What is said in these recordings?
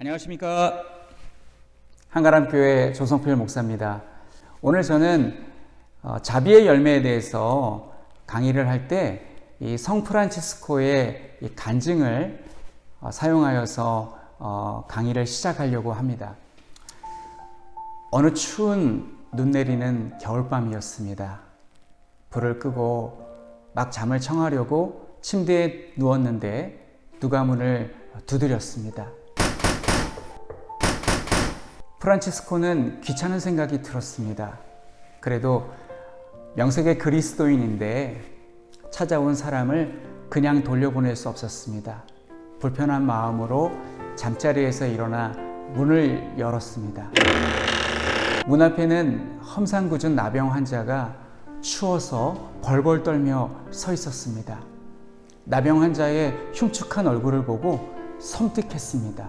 안녕하십니까. 한가람교회 조성필 목사입니다. 오늘 저는 자비의 열매에 대해서 강의를 할 때 이 성 프란치스코의 이 간증을 사용하여서 강의를 시작하려고 합니다. 어느 추운 눈 내리는 겨울밤이었습니다. 불을 끄고 막 잠을 청하려고 침대에 누웠는데 누가 문을 두드렸습니다. 프란치스코는 귀찮은 생각이 들었습니다. 그래도 명색의 그리스도인인데 찾아온 사람을 그냥 돌려보낼 수 없었습니다. 불편한 마음으로 잠자리에서 일어나 문을 열었습니다. 문 앞에는 험상궂은 나병 환자가 추워서 벌벌 떨며 서 있었습니다. 나병 환자의 흉측한 얼굴을 보고 섬뜩했습니다.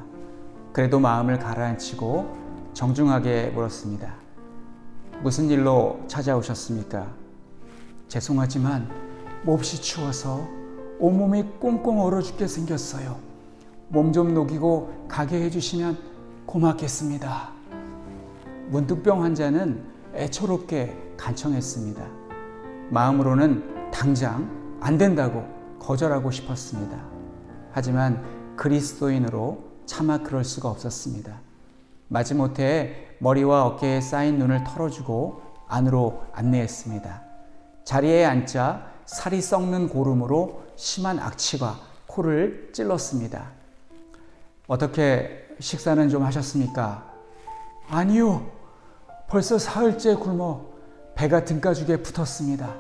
그래도 마음을 가라앉히고 정중하게 물었습니다. 무슨 일로 찾아오셨습니까? 죄송하지만 몹시 추워서 온몸이 꽁꽁 얼어 죽게 생겼어요. 몸 좀 녹이고 가게 해주시면 고맙겠습니다. 문득병 환자는 애처롭게 간청했습니다. 마음으로는 당장 안 된다고 거절하고 싶었습니다. 하지만 그리스도인으로 차마 그럴 수가 없었습니다. 마지못해 머리와 어깨에 쌓인 눈을 털어주고 안으로 안내했습니다. 자리에 앉자 살이 썩는 고름으로 심한 악취가 코를 찔렀습니다. 어떻게 식사는 좀 하셨습니까? 아니요. 벌써 사흘째 굶어 배가 등가죽에 붙었습니다.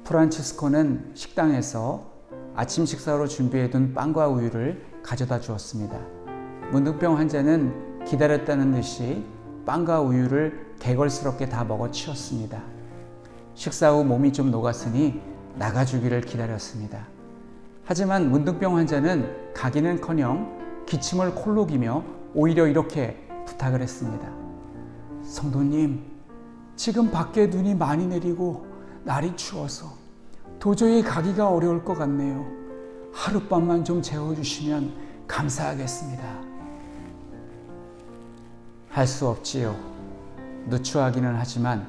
프란치스코는 식당에서 아침 식사로 준비해둔 빵과 우유를 가져다 주었습니다. 문득병 환자는 기다렸다는 듯이 빵과 우유를 개걸스럽게 다 먹어 치웠습니다. 식사 후 몸이 좀 녹았으니 나가주기를 기다렸습니다. 하지만 문득병 환자는 가기는커녕 기침을 콜록이며 오히려 이렇게 부탁을 했습니다. 성도님, 지금 밖에 눈이 많이 내리고 날이 추워서 도저히 가기가 어려울 것 같네요. 하룻밤만 좀 재워주시면 감사하겠습니다. 할 수 없지요. 누추하기는 하지만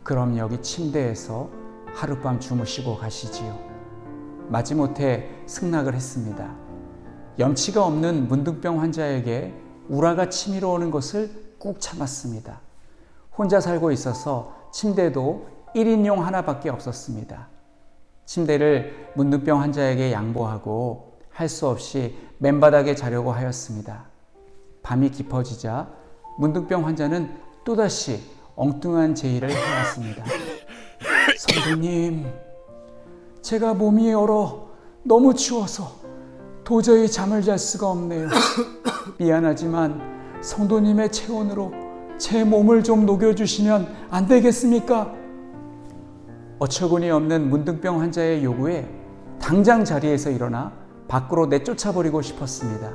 그럼 여기 침대에서 하룻밤 주무시고 가시지요. 마지못해 승낙을 했습니다. 염치가 없는 문득병 환자에게 우라가 치밀어 오는 것을 꾹 참았습니다. 혼자 살고 있어서 침대도 1인용 하나밖에 없었습니다. 침대를 문득병 환자에게 양보하고 할 수 없이 맨바닥에 자려고 하였습니다. 밤이 깊어지자 문득병 환자는 또다시 엉뚱한 제의를 해왔습니다. 성도님, 제가 몸이 얼어 너무 추워서 도저히 잠을 잘 수가 없네요. 미안하지만 성도님의 체온으로 제 몸을 좀 녹여주시면 안 되겠습니까? 어처구니 없는 문득병 환자의 요구에 당장 자리에서 일어나 밖으로 내쫓아버리고 싶었습니다.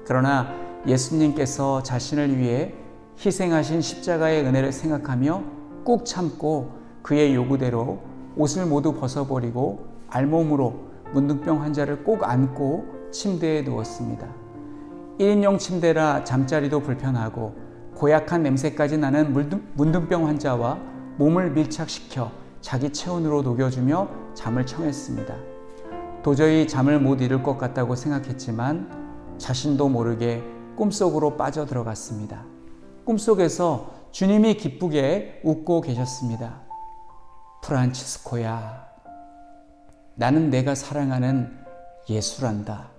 그러나 예수님께서 자신을 위해 희생하신 십자가의 은혜를 생각하며 꾹 참고 그의 요구대로 옷을 모두 벗어버리고 알몸으로 문득병 환자를 꼭 안고 침대에 누웠습니다. 1인용 침대라 잠자리도 불편하고 고약한 냄새까지 나는 문득병 환자와 몸을 밀착시켜 자기 체온으로 녹여주며 잠을 청했습니다. 도저히 잠을 못 이룰 것 같다고 생각했지만 자신도 모르게 꿈속으로 빠져들어갔습니다. 꿈속에서 주님이 기쁘게 웃고 계셨습니다. 프란치스코야, 나는 내가 사랑하는 예수란다.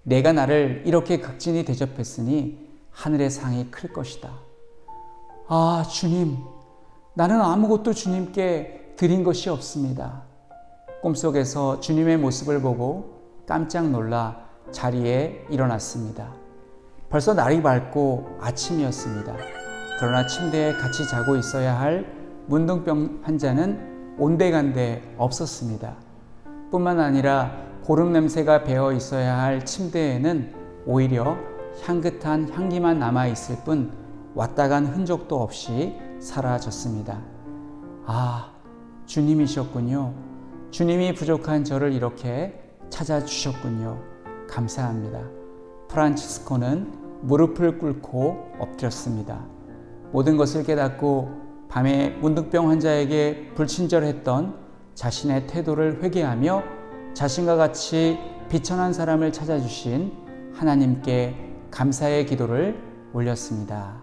내가 나를 이렇게 극진히 대접했으니 하늘의 상이 클 것이다. 아, 주님, 나는 아무것도 주님께 드린 것이 없습니다. 꿈속에서 주님의 모습을 보고 깜짝 놀라 자리에 일어났습니다. 벌써 날이 밝고 아침이었습니다. 그러나 침대에 같이 자고 있어야 할 문득병 환자는 온데간데 없었습니다. 뿐만 아니라 고름 냄새가 배어 있어야 할 침대에는 오히려 향긋한 향기만 남아있을 뿐 왔다 간 흔적도 없이 사라졌습니다. 아, 주님이셨군요. 주님이 부족한 저를 이렇게 찾아주셨군요. 감사합니다. 프란치스코는 무릎을 꿇고 엎드렸습니다. 모든 것을 깨닫고 밤에 문득병 환자에게 불친절했던 자신의 태도를 회개하며 자신과 같이 비천한 사람을 찾아주신 하나님께 감사의 기도를 올렸습니다.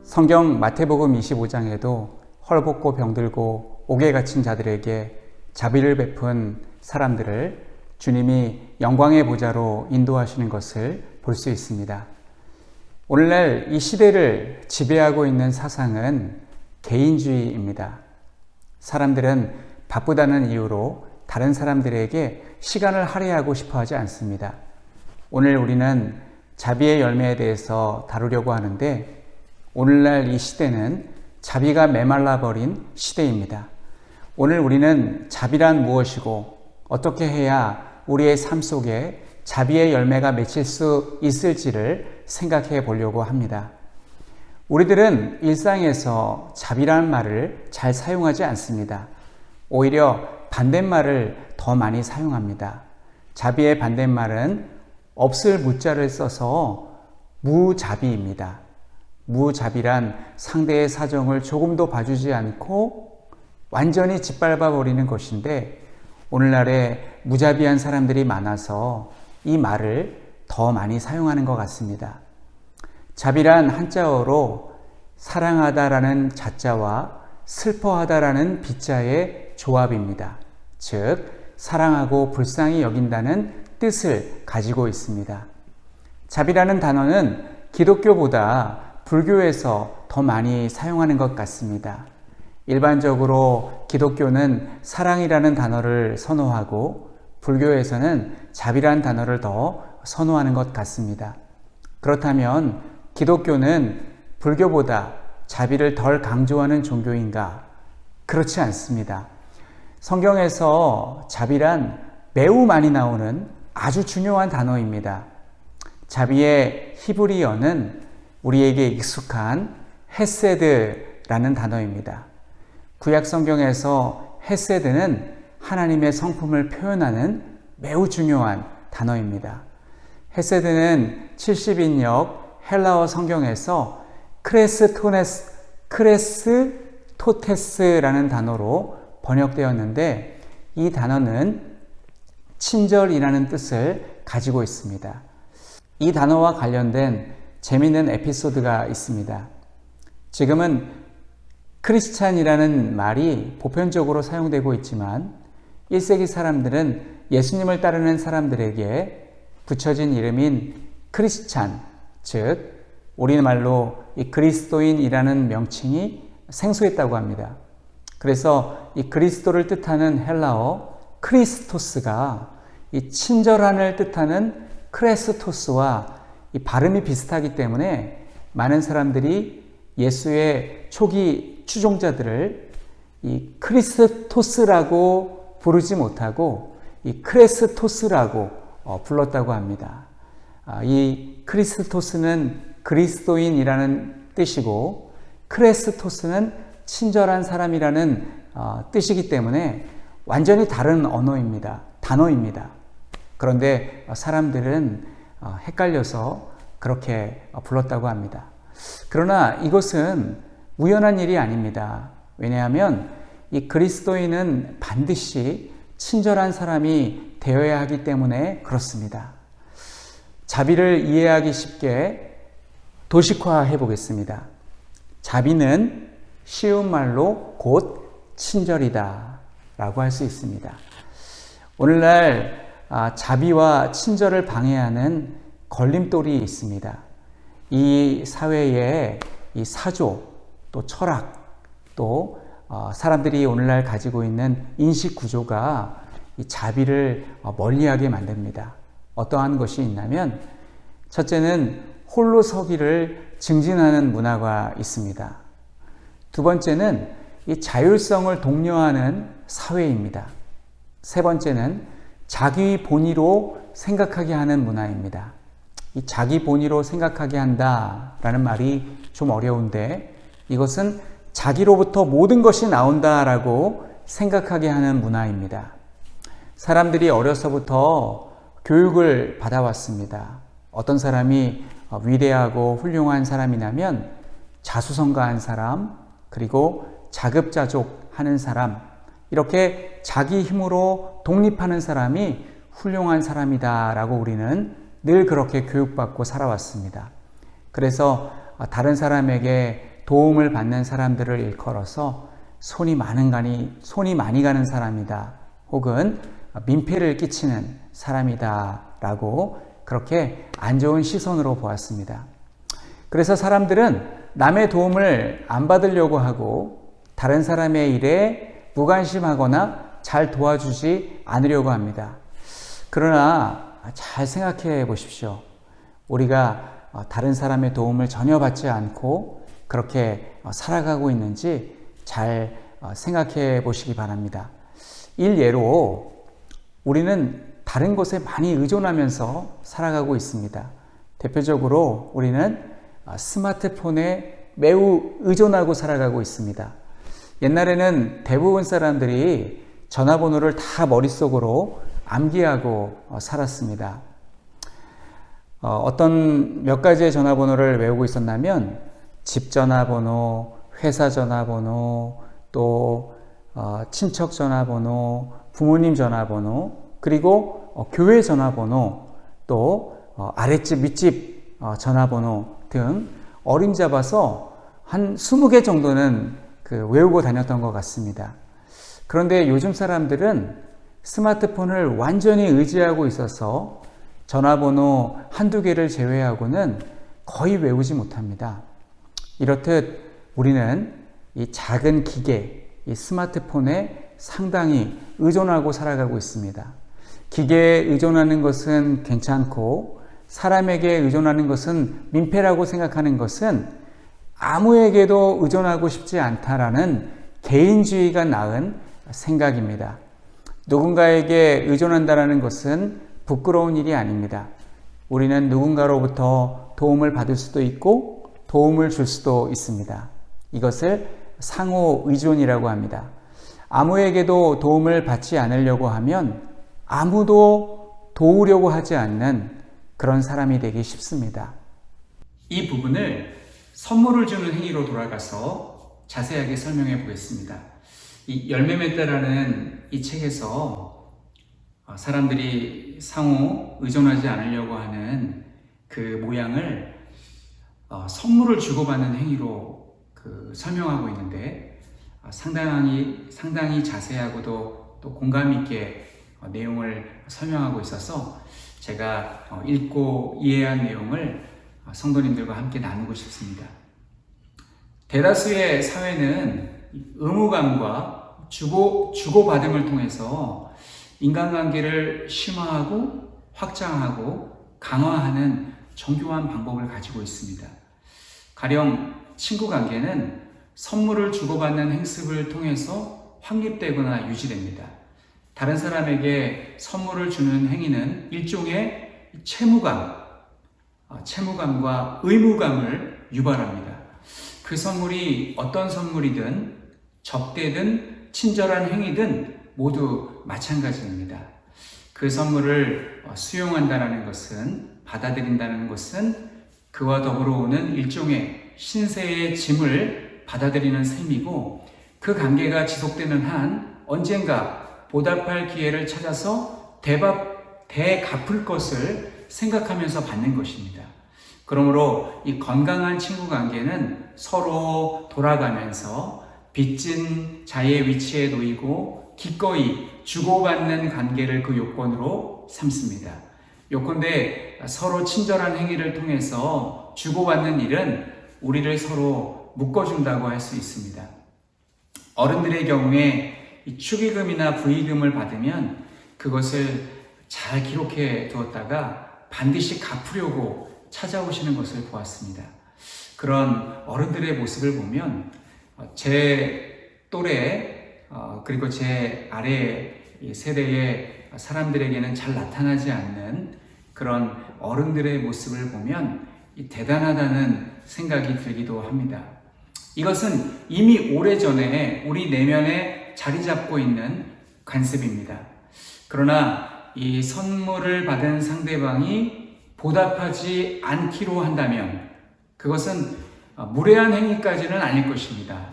성경 마태복음 25장에도 헐벗고 병들고 옥에 갇힌 자들에게 자비를 베푼 사람들을 주님이 영광의 보좌로 인도하시는 것을 볼 수 있습니다. 오늘날 이 시대를 지배하고 있는 사상은 개인주의입니다. 사람들은 바쁘다는 이유로 다른 사람들에게 시간을 할애하고 싶어 하지 않습니다. 오늘 우리는 자비의 열매에 대해서 다루려고 하는데, 오늘날 이 시대는 자비가 메말라 버린 시대입니다. 오늘 우리는 자비란 무엇이고 어떻게 해야 우리의 삶 속에 자비의 열매가 맺힐 수 있을지를 생각해 보려고 합니다. 우리들은 일상에서 자비라는 말을 잘 사용하지 않습니다. 오히려 반대말을 더 많이 사용합니다. 자비의 반대말은 없을 무자를 써서 무자비입니다. 무자비란 상대의 사정을 조금도 봐주지 않고 완전히 짓밟아 버리는 것인데, 오늘날에 무자비한 사람들이 많아서 이 말을 더 많이 사용하는 것 같습니다. 자비란 한자어로 사랑하다라는 자자와 슬퍼하다라는 비자의 조합입니다. 즉, 사랑하고 불쌍히 여긴다는 뜻을 가지고 있습니다. 자비라는 단어는 기독교보다 불교에서 더 많이 사용하는 것 같습니다. 일반적으로 기독교는 사랑이라는 단어를 선호하고 불교에서는 자비라는 단어를 더 선호하는 것 같습니다. 그렇다면 기독교는 불교보다 자비를 덜 강조하는 종교인가? 그렇지 않습니다. 성경에서 자비란 매우 많이 나오는 아주 중요한 단어입니다. 자비의 히브리어는 우리에게 익숙한 헤세드라는 단어입니다. 구약 성경에서 헤세드는 하나님의 성품을 표현하는 매우 중요한 단어입니다. 헤세드는 70인역 헬라어 성경에서 크레스토테스라는 단어로 번역되었는데, 이 단어는 친절이라는 뜻을 가지고 있습니다. 이 단어와 관련된 재미있는 에피소드가 있습니다. 지금은 크리스찬이라는 말이 보편적으로 사용되고 있지만 1세기 사람들은 예수님을 따르는 사람들에게 붙여진 이름인 크리스찬, 즉 우리말로 이 그리스도인이라는 명칭이 생소했다고 합니다. 그래서 이 그리스도를 뜻하는 헬라어 크리스토스가 이 친절한을 뜻하는 크레스토스와 이 발음이 비슷하기 때문에 많은 사람들이 예수의 초기 추종자들을 이 크리스토스라고 부르지 못하고 이 크레스토스라고 불렀다고 합니다. 이 크리스토스는 그리스도인이라는 뜻이고 크레스토스는 친절한 사람이라는 뜻이기 때문에 완전히 다른 단어입니다. 그런데 사람들은 헷갈려서 그렇게 불렀다고 합니다. 그러나 이것은 우연한 일이 아닙니다. 왜냐하면 이 그리스도인은 반드시 친절한 사람이 되어야 하기 때문에 그렇습니다. 자비를 이해하기 쉽게 도식화해 보겠습니다. 자비는 쉬운 말로 곧 친절이다 라고 할 수 있습니다. 오늘날 자비와 친절을 방해하는 걸림돌이 있습니다. 이 사회에 이 사조, 또 철학, 또 사람들이 오늘날 가지고 있는 인식 구조가 이 자비를 멀리하게 만듭니다. 어떠한 것이 있냐면, 첫째는 홀로 서기를 증진하는 문화가 있습니다. 두 번째는 이 자율성을 독려하는 사회입니다. 세 번째는 자기 본위로 생각하게 하는 문화입니다. 이 자기 본위로 생각하게 한다라는 말이 좀 어려운데, 이것은 자기로부터 모든 것이 나온다라고 생각하게 하는 문화입니다. 사람들이 어려서부터 교육을 받아왔습니다. 어떤 사람이 위대하고 훌륭한 사람이라면 자수성가한 사람, 그리고 자급자족하는 사람, 이렇게 자기 힘으로 독립하는 사람이 훌륭한 사람이다라고 우리는 늘 그렇게 교육받고 살아왔습니다. 그래서 다른 사람에게 도움을 받는 사람들을 일컬어서 손이 많이 가는 사람이다, 혹은 민폐를 끼치는 사람이다 라고 그렇게 안 좋은 시선으로 보았습니다. 그래서 사람들은 남의 도움을 안 받으려고 하고 다른 사람의 일에 무관심하거나 잘 도와주지 않으려고 합니다. 그러나 잘 생각해 보십시오. 우리가 다른 사람의 도움을 전혀 받지 않고 그렇게 살아가고 있는지 잘 생각해 보시기 바랍니다. 일예로 우리는 다른 것에 많이 의존하면서 살아가고 있습니다. 대표적으로 우리는 스마트폰에 매우 의존하고 살아가고 있습니다. 옛날에는 대부분 사람들이 전화번호를 다 머릿속으로 암기하고 살았습니다. 어떤 몇 가지의 전화번호를 외우고 있었냐면 집 전화번호, 회사 전화번호, 또 친척 전화번호, 부모님 전화번호, 그리고 교회 전화번호, 또 아랫집 윗집 전화번호 등 어림잡아서 한 20개 정도는 외우고 다녔던 것 같습니다. 그런데 요즘 사람들은 스마트폰을 완전히 의지하고 있어서 전화번호 한두 개를 제외하고는 거의 외우지 못합니다. 이렇듯 우리는 이 작은 기계, 이 스마트폰에 상당히 의존하고 살아가고 있습니다. 기계에 의존하는 것은 괜찮고 사람에게 의존하는 것은 민폐라고 생각하는 것은 아무에게도 의존하고 싶지 않다라는 개인주의가 낳은 생각입니다. 누군가에게 의존한다는 것은 부끄러운 일이 아닙니다. 우리는 누군가로부터 도움을 받을 수도 있고 도움을 줄 수도 있습니다. 이것을 상호 의존이라고 합니다. 아무에게도 도움을 받지 않으려고 하면 아무도 도우려고 하지 않는 그런 사람이 되기 쉽습니다. 이 부분을 선물을 주는 행위로 돌아가서 자세하게 설명해 보겠습니다. 이 열매 맺다라는 이 책에서 사람들이 상호 의존하지 않으려고 하는 그 모양을 선물을 주고받는 행위로 설명하고 있는데 상당히 자세하고도 또 공감 있게 내용을 설명하고 있어서 제가 읽고 이해한 내용을 성도님들과 함께 나누고 싶습니다. 대다수의 사회는 의무감과 주고받음을 통해서 인간관계를 심화하고 확장하고 강화하는 정교한 방법을 가지고 있습니다. 가령 친구 관계는 선물을 주고받는 행습을 통해서 확립되거나 유지됩니다. 다른 사람에게 선물을 주는 행위는 일종의 채무감과 의무감을 유발합니다. 그 선물이 어떤 선물이든 접대든 친절한 행위든 모두 마찬가지입니다. 그 선물을 수용한다는 것은, 받아들인다는 것은 그와 더불어 오는 일종의 신세의 짐을 받아들이는 셈이고, 그 관계가 지속되는 한 언젠가 보답할 기회를 찾아서 되갚을 것을 생각하면서 받는 것입니다. 그러므로 이 건강한 친구 관계는 서로 돌아가면서 빚진 자의 위치에 놓이고 기꺼이 주고받는 관계를 그 요건으로 삼습니다. 요컨대 서로 친절한 행위를 통해서 주고받는 일은 우리를 서로 묶어준다고 할 수 있습니다. 어른들의 경우에 축의금이나 부의금을 받으면 그것을 잘 기록해 두었다가 반드시 갚으려고 찾아오시는 것을 보았습니다. 그런 어른들의 모습을 보면 제 또래 그리고 제 아래 세대의 사람들에게는 잘 나타나지 않는 그런 어른들의 모습을 보면 대단하다는 생각이 들기도 합니다. 이것은 이미 오래전에 우리 내면에 자리 잡고 있는 관습입니다. 그러나 이 선물을 받은 상대방이 보답하지 않기로 한다면 그것은 무례한 행위까지는 아닐 것입니다.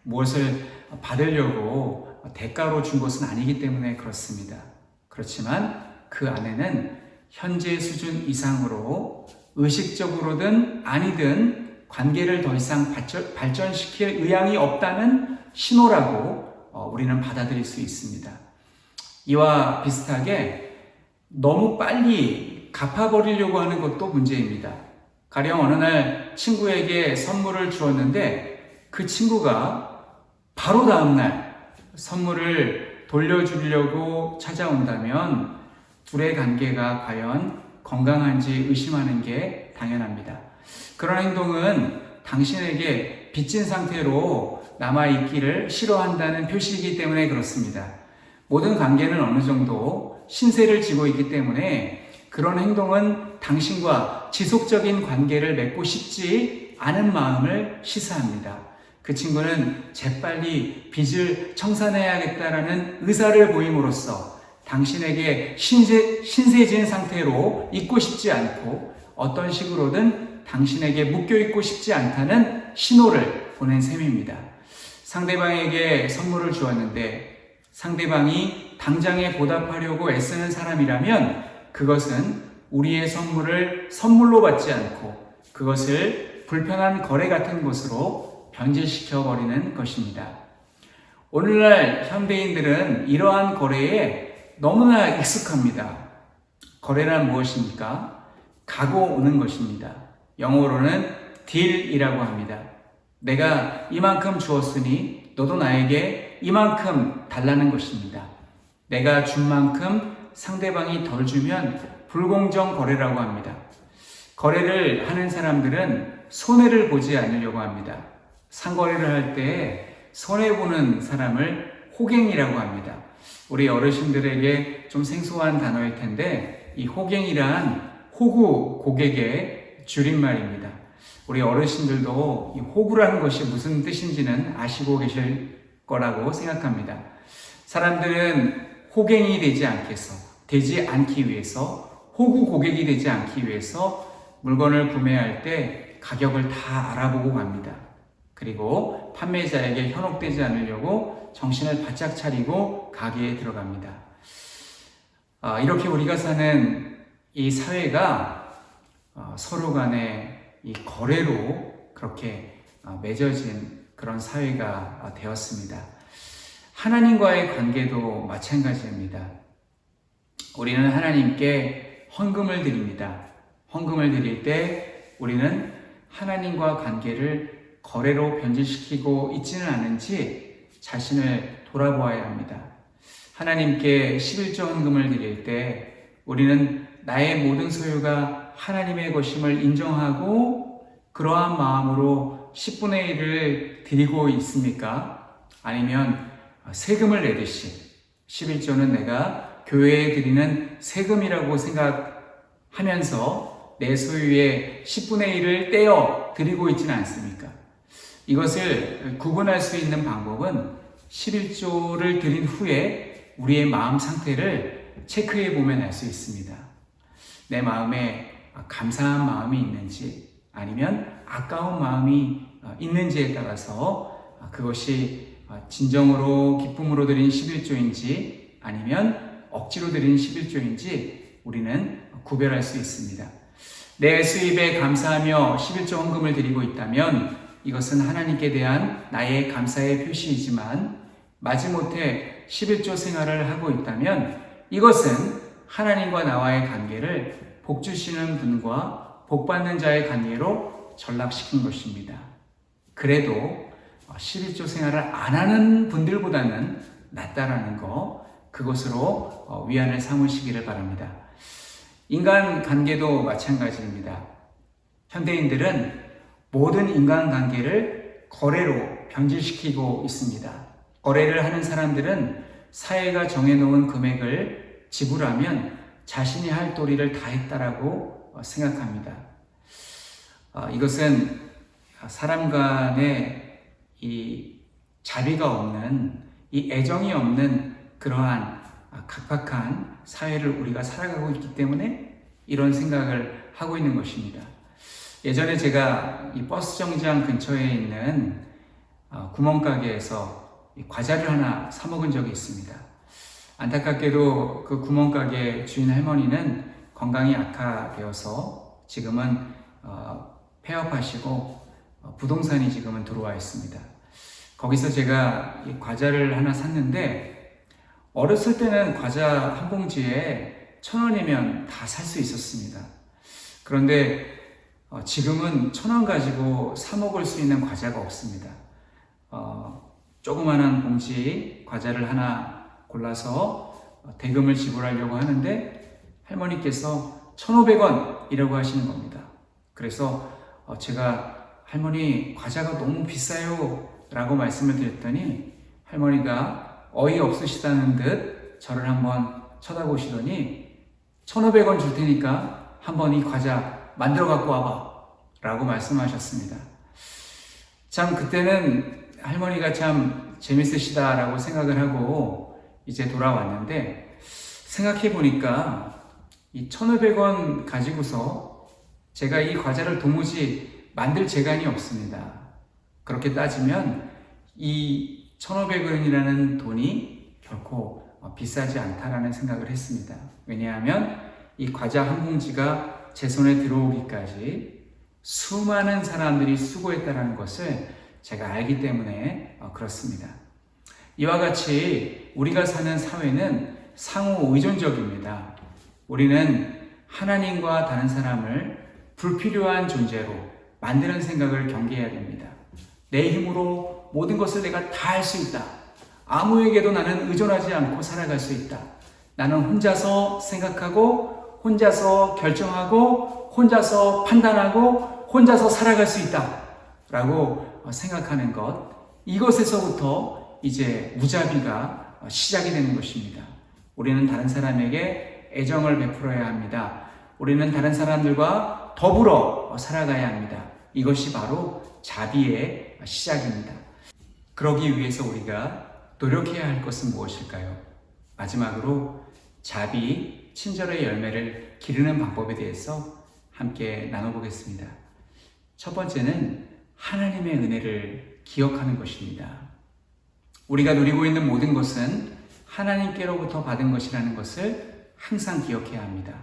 무엇을 받으려고 대가로 준 것은 아니기 때문에 그렇습니다. 그렇지만 그 안에는 현재 수준 이상으로 의식적으로든 아니든 관계를 더 이상 발전시킬 의향이 없다는 신호라고 우리는 받아들일 수 있습니다. 이와 비슷하게 너무 빨리 갚아버리려고 하는 것도 문제입니다. 가령 어느 날 친구에게 선물을 주었는데 그 친구가 바로 다음날 선물을 돌려주려고 찾아온다면 둘의 관계가 과연 건강한지 의심하는 게 당연합니다. 그런 행동은 당신에게 빚진 상태로 남아있기를 싫어한다는 표시이기 때문에 그렇습니다. 모든 관계는 어느 정도 신세를 지고 있기 때문에 그런 행동은 당신과 지속적인 관계를 맺고 싶지 않은 마음을 시사합니다. 그 친구는 재빨리 빚을 청산해야겠다라는 의사를 보임으로써 당신에게 신세진 상태로 있고 싶지 않고 어떤 식으로든 당신에게 묶여있고 싶지 않다는 신호를 보낸 셈입니다. 상대방에게 선물을 주었는데 상대방이 당장에 보답하려고 애쓰는 사람이라면 그것은 우리의 선물을 선물로 받지 않고 그것을 불편한 거래 같은 것으로 변질시켜 버리는 것입니다. 오늘날 현대인들은 이러한 거래에 너무나 익숙합니다. 거래란 무엇입니까? 가고 오는 것입니다. 영어로는 딜이라고 합니다. 내가 이만큼 주었으니 너도 나에게 이만큼 달라는 것입니다. 내가 준 만큼 상대방이 덜 주면 불공정 거래라고 합니다. 거래를 하는 사람들은 손해를 보지 않으려고 합니다. 상거래를 할 때 손해보는 사람을 호갱이라고 합니다. 우리 어르신들에게 좀 생소한 단어일 텐데 이 호갱이란 호구 고객의 줄임말입니다. 우리 어르신들도 이 호구라는 것이 무슨 뜻인지는 아시고 계실 거라고 생각합니다. 사람들은 호갱이 되지 않기 위해서 호구 고객이 되지 않기 위해서 물건을 구매할 때 가격을 다 알아보고 갑니다. 그리고 판매자에게 현혹되지 않으려고 정신을 바짝 차리고 가게에 들어갑니다. 이렇게 우리가 사는 이 사회가 서로 간에 이 거래로 그렇게 맺어진 그런 사회가 되었습니다. 하나님과의 관계도 마찬가지입니다. 우리는 하나님께 헌금을 드립니다. 헌금을 드릴 때 우리는 하나님과 관계를 거래로 변질시키고 있지는 않은지 자신을 돌아보아야 합니다. 하나님께 11조 헌금을 드릴 때 우리는 나의 모든 소유가 하나님의 것임을 인정하고 그러한 마음으로 10분의 1을 드리고 있습니까? 아니면 세금을 내듯이 11조는 내가 교회에 드리는 세금이라고 생각하면서 내 소유의 10분의 1을 떼어 드리고 있지는 않습니까? 이것을 구분할 수 있는 방법은 11조를 드린 후에 우리의 마음 상태를 체크해 보면 알 수 있습니다. 내 마음에 감사한 마음이 있는지 아니면 아까운 마음이 있는지에 따라서 그것이 진정으로 기쁨으로 드린 11조인지 아니면 억지로 드린 11조인지 우리는 구별할 수 있습니다. 내 수입에 감사하며 11조 헌금을 드리고 있다면 이것은 하나님께 대한 나의 감사의 표시이지만 마지못해 11조 생활을 하고 있다면 이것은 하나님과 나와의 관계를 복 주시는 분과 복 받는 자의 관계로 전락시킨 것입니다. 그래도 11조 생활을 안 하는 분들보다는 낫다라는 거, 그것으로 위안을 삼으시기를 바랍니다. 인간 관계도 마찬가지입니다. 현대인들은 모든 인간관계를 거래로 변질시키고 있습니다. 거래를 하는 사람들은 사회가 정해놓은 금액을 지불하면 자신이 할 도리를 다 했다라고 생각합니다. 이것은 사람 간의 이 자비가 없는, 이 애정이 없는 그러한 각박한 사회를 우리가 살아가고 있기 때문에 이런 생각을 하고 있는 것입니다. 예전에 제가 이 버스 정류장 근처에 있는 구멍가게에서 과자를 하나 사 먹은 적이 있습니다. 안타깝게도 그 구멍가게 주인 할머니는 건강이 악화되어서 지금은 폐업하시고 부동산이 지금은 들어와 있습니다. 거기서 제가 이 과자를 하나 샀는데 어렸을 때는 과자 한 봉지에 1,000원이면 다 살 수 있었습니다. 그런데 지금은 1,000원 가지고 사 먹을 수 있는 과자가 없습니다. 조그만한 봉지 과자를 하나 골라서 대금을 지불하려고 하는데 할머니께서 1,500원이라고 하시는 겁니다. 그래서 제가 할머니 과자가 너무 비싸요 라고 말씀을 드렸더니 할머니가 어이없으시다는 듯 저를 한번 쳐다보시더니 1,500원 줄 테니까 한번 이 과자 만들어 갖고 와봐 라고 말씀하셨습니다. 참 그때는 할머니가 참 재밌으시다 라고 생각을 하고 이제 돌아왔는데 생각해 보니까 이 1,500원 가지고서 제가 이 과자를 도무지 만들 재간이 없습니다. 그렇게 따지면 이 1,500원이라는 돈이 결코 비싸지 않다라는 생각을 했습니다. 왜냐하면 이 과자 한 봉지가 제 손에 들어오기까지 수많은 사람들이 수고했다는 것을 제가 알기 때문에 그렇습니다. 이와 같이 우리가 사는 사회는 상호 의존적입니다. 우리는 하나님과 다른 사람을 불필요한 존재로 만드는 생각을 경계해야 됩니다. 내 힘으로 모든 것을 내가 다 할 수 있다. 아무에게도 나는 의존하지 않고 살아갈 수 있다. 나는 혼자서 생각하고 혼자서 결정하고 혼자서 판단하고 혼자서 살아갈 수 있다 라고 생각하는 것, 이것에서부터 이제 무자비가 시작이 되는 것입니다. 우리는 다른 사람에게 애정을 베풀어야 합니다. 우리는 다른 사람들과 더불어 살아가야 합니다. 이것이 바로 자비의 시작입니다. 그러기 위해서 우리가 노력해야 할 것은 무엇일까요? 마지막으로 자비, 친절의 열매를 기르는 방법에 대해서 함께 나눠보겠습니다. 첫 번째는 하나님의 은혜를 기억하는 것입니다. 우리가 누리고 있는 모든 것은 하나님께로부터 받은 것이라는 것을 항상 기억해야 합니다.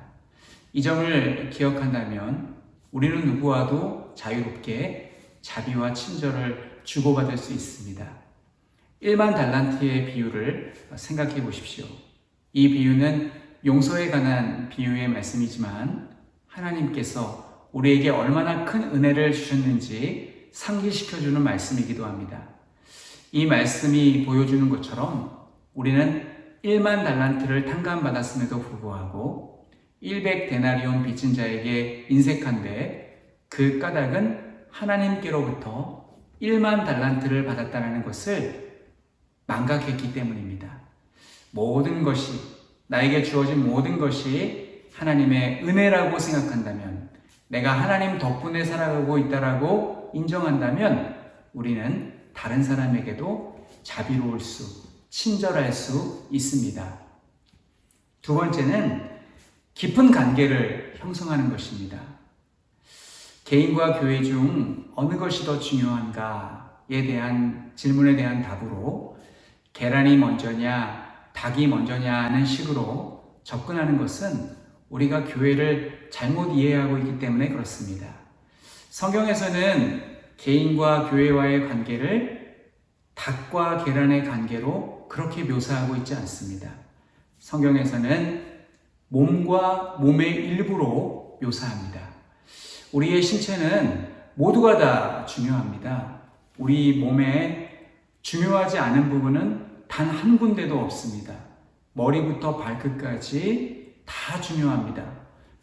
이 점을 기억한다면 우리는 누구와도 자유롭게 자비와 친절을 주고받을 수 있습니다. 1만 달란트의 비유를 생각해 보십시오. 이 비유는 용서에 관한 비유의 말씀이지만 하나님께서 우리에게 얼마나 큰 은혜를 주셨는지 상기시켜주는 말씀이기도 합니다. 이 말씀이 보여주는 것처럼 우리는 1만 달란트를 탕감받았음에도 불구하고 100데나리온 빚진 자에게 인색한데 그 까닭은 하나님께로부터 1만 달란트를 받았다는 것을 망각했기 때문입니다. 모든 것이, 나에게 주어진 모든 것이 하나님의 은혜라고 생각한다면, 내가 하나님 덕분에 살아가고 있다라고 인정한다면 우리는 다른 사람에게도 자비로울 수, 친절할 수 있습니다. 두 번째는 깊은 관계를 형성하는 것입니다. 개인과 교회 중 어느 것이 더 중요한가에 대한 질문에 대한 답으로 계란이 먼저냐, 닭이 먼저냐는 식으로 접근하는 것은 우리가 교회를 잘못 이해하고 있기 때문에 그렇습니다. 성경에서는 개인과 교회와의 관계를 닭과 계란의 관계로 그렇게 묘사하고 있지 않습니다. 성경에서는 몸과 몸의 일부로 묘사합니다. 우리의 신체는 모두가 다 중요합니다. 우리 몸에 중요하지 않은 부분은 단 한 군데도 없습니다. 머리부터 발끝까지 다 중요합니다.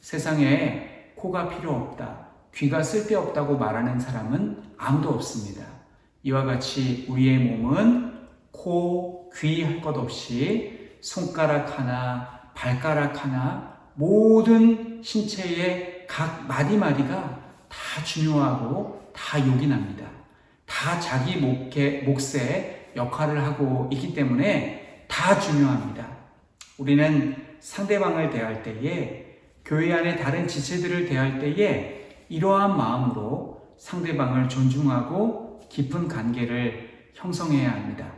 세상에 코가 필요 없다, 귀가 쓸데없다고 말하는 사람은 아무도 없습니다. 이와 같이 우리의 몸은 코, 귀 할 것 없이 손가락 하나, 발가락 하나, 모든 신체의 각 마디마디가 다 중요하고 다 요긴합니다. 다 자기 몫의 역할을 하고 있기 때문에 다 중요합니다. 우리는 상대방을 대할 때에 교회 안에 다른 지체들을 대할 때에 이러한 마음으로 상대방을 존중하고 깊은 관계를 형성해야 합니다.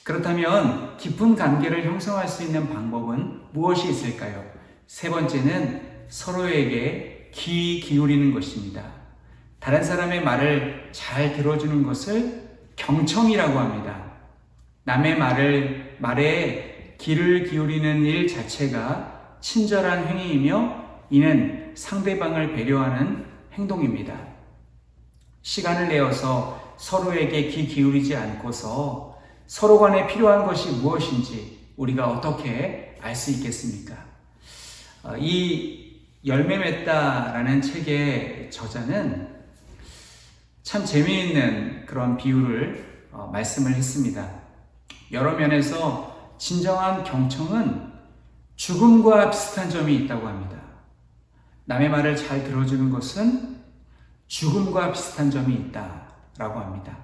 그렇다면 깊은 관계를 형성할 수 있는 방법은 무엇이 있을까요? 세 번째는 서로에게 귀 기울이는 것입니다. 다른 사람의 말을 잘 들어주는 것을 경청이라고 합니다. 남의 말에 귀를 기울이는 일 자체가 친절한 행위이며 이는 상대방을 배려하는 행동입니다. 시간을 내어서 서로에게 귀 기울이지 않고서 서로 간에 필요한 것이 무엇인지 우리가 어떻게 알 수 있겠습니까? 이 열매 맺다라는 책의 저자는 참 재미있는 그런 비유를 말씀을 했습니다. 여러 면에서 진정한 경청은 죽음과 비슷한 점이 있다고 합니다. 남의 말을 잘 들어주는 것은 죽음과 비슷한 점이 있다라고 합니다.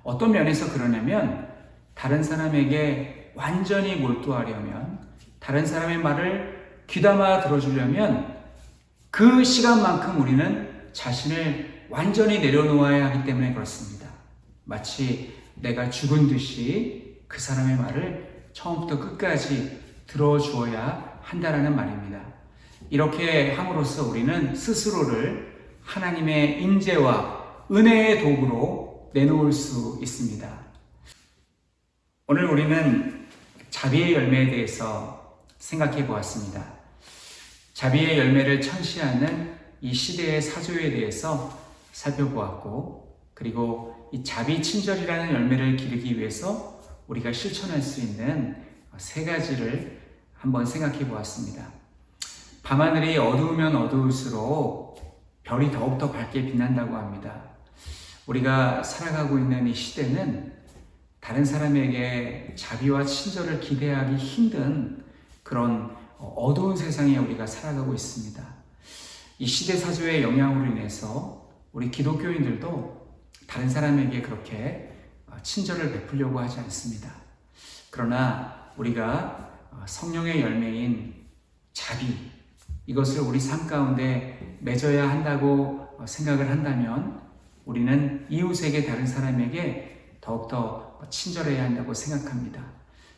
어떤 면에서 그러냐면 다른 사람에게 완전히 몰두하려면, 다른 사람의 말을 귀담아 들어주려면 그 시간만큼 우리는 자신을 완전히 내려놓아야 하기 때문에 그렇습니다. 마치 내가 죽은 듯이 그 사람의 말을 처음부터 끝까지 들어주어야 한다라는 말입니다. 이렇게 함으로써 우리는 스스로를 하나님의 임재와 은혜의 도구로 내놓을 수 있습니다. 오늘 우리는 자비의 열매에 대해서 생각해 보았습니다. 자비의 열매를 천시하는 이 시대의 사조에 대해서 살펴보았고, 그리고 이 자비 친절이라는 열매를 기르기 위해서 우리가 실천할 수 있는 세 가지를 한번 생각해 보았습니다. 밤하늘이 어두우면 어두울수록 별이 더욱더 밝게 빛난다고 합니다. 우리가 살아가고 있는 이 시대는 다른 사람에게 자비와 친절을 기대하기 힘든 그런 어두운 세상에 우리가 살아가고 있습니다. 이 시대 사조의 영향으로 인해서 우리 기독교인들도 다른 사람에게 그렇게 친절을 베풀려고 하지 않습니다. 그러나 우리가 성령의 열매인 자비, 이것을 우리 삶 가운데 맺어야 한다고 생각을 한다면 우리는 이웃에게, 다른 사람에게 더욱더 친절해야 한다고 생각합니다.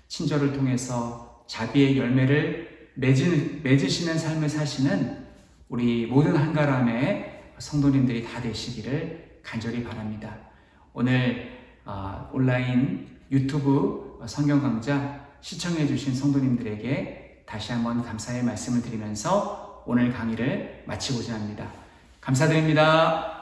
친절을 통해서 자비의 열매를 맺으시는 삶을 사시는 우리 모든 한가람의 성도님들이 다 되시기를 간절히 바랍니다. 오늘 온라인 유튜브 성경 강좌 시청해 주신 성도님들에게 다시 한번 감사의 말씀을 드리면서 오늘 강의를 마치고자 합니다. 감사드립니다.